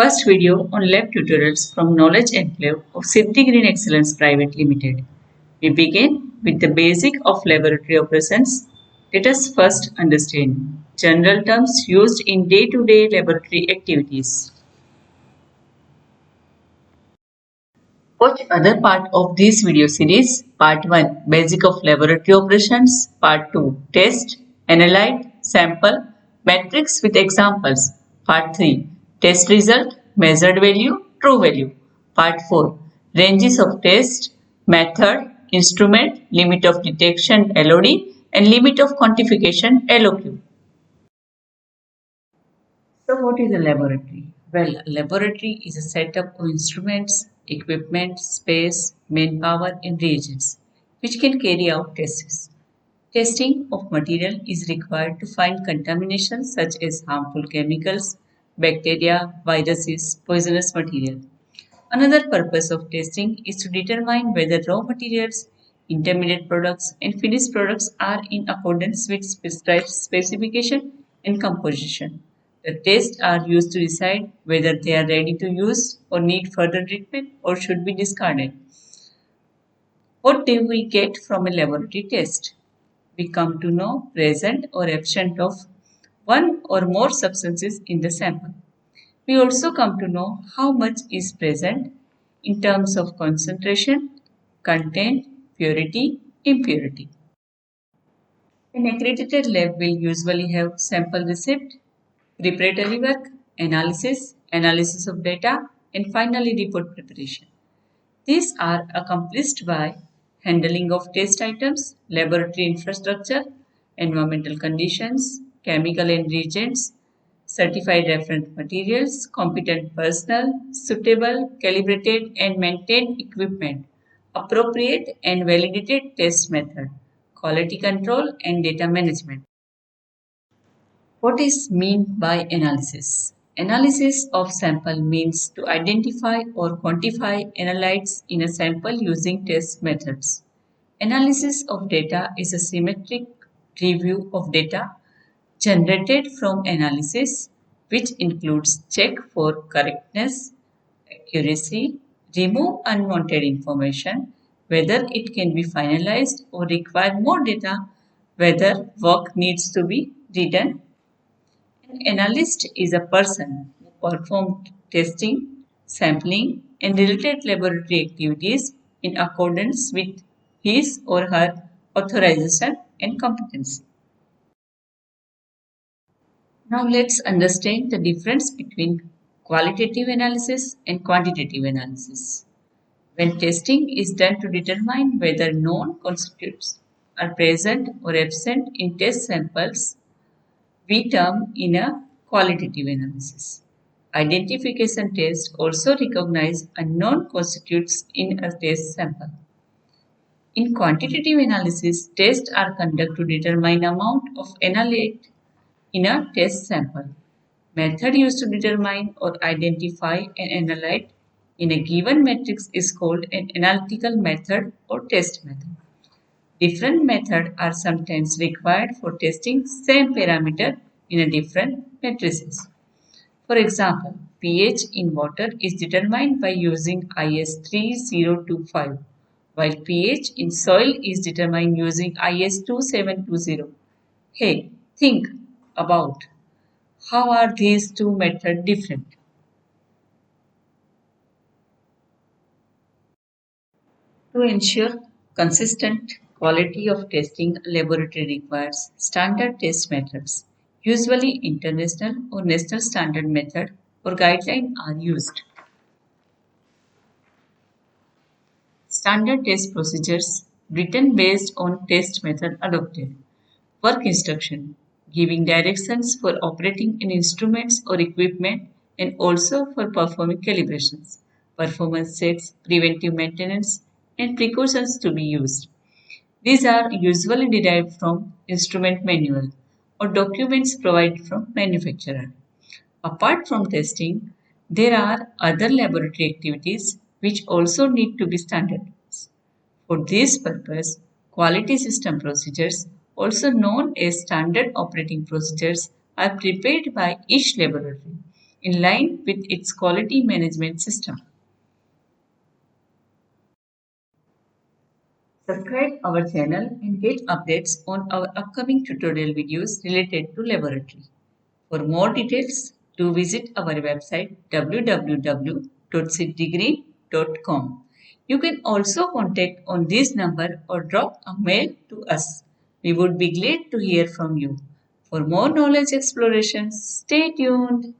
First video on lab tutorials from Knowledge Enclave of Siddhi Green Excellence Private Limited. We begin with the basic of laboratory operations. Let us first understand general terms used in day-to-day laboratory activities. Watch other part of this video series. Part 1 Basic of Laboratory Operations. Part 2 Test, Analyte, Sample, Matrix with examples. Part 3 Test result, Measured value, True value. Part 4 Ranges of test, Method, Instrument, Limit of detection LOD and Limit of quantification LOQ. So, what is a laboratory? Well, a laboratory is a setup of instruments, equipment, space, manpower, and reagents which can carry out tests. Testing of material is required to find contamination such as harmful chemicals, bacteria, viruses, poisonous material. Another purpose of testing is to determine whether raw materials, intermediate products, and finished products are in accordance with prescribed specification and composition. The tests are used to decide whether they are ready to use or need further treatment or should be discarded. What do we get from a laboratory test? We come to know present or absent of one or more substances in the sample. We also come to know how much is present in terms of concentration, content, purity, impurity. An accredited lab will usually have sample receipt, preparatory work, analysis of data, and finally report preparation. These are accomplished by handling of test items, laboratory infrastructure, environmental conditions, chemical and reagents, certified reference materials, competent personnel, suitable, calibrated and maintained equipment, appropriate and validated test method, quality control and data management. What is meant by analysis? Analysis of sample means to identify or quantify analytes in a sample using test methods. Analysis of data is a symmetric review of data generated from analysis, which includes check for correctness, accuracy, remove unwanted information, whether it can be finalized or require more data, whether work needs to be redone. An analyst is a person who performs testing, sampling, and related laboratory activities in accordance with his or her authorization and competency. Now let's understand the difference between qualitative analysis and quantitative analysis. When testing is done to determine whether known constituents are present or absent in test samples, we term in a qualitative analysis. Identification tests also recognize unknown constituents in a test sample. In quantitative analysis, tests are conducted to determine amount of analyte in a test sample. Method used to determine or identify an analyte in a given matrix is called an analytical method or test method. Different methods are sometimes required for testing same parameter in a different matrices. For example, pH in water is determined by using IS 3025, while pH in soil is determined using IS 2720. Hey, think about how are these two methods different? To ensure consistent quality of testing, a laboratory requires standard test methods. Usually, international or national standard method or guideline are used. Standard test procedures written based on test method adopted. Work instruction giving directions for operating in instruments or equipment and also for performing calibrations, performance checks, preventive maintenance, and precautions to be used. These are usually derived from instrument manual or documents provided from manufacturer. Apart from testing, there are other laboratory activities which also need to be standardized. For this purpose, quality system procedures, also known as standard operating procedures, are prepared by each laboratory. in line with its quality management system. Subscribe our channel and get updates on our upcoming tutorial videos related to laboratory. For more details, do visit our website www.siddegree.com. You can also contact on this number or drop a mail to us. We would be glad to hear from you. For more knowledge explorations, stay tuned.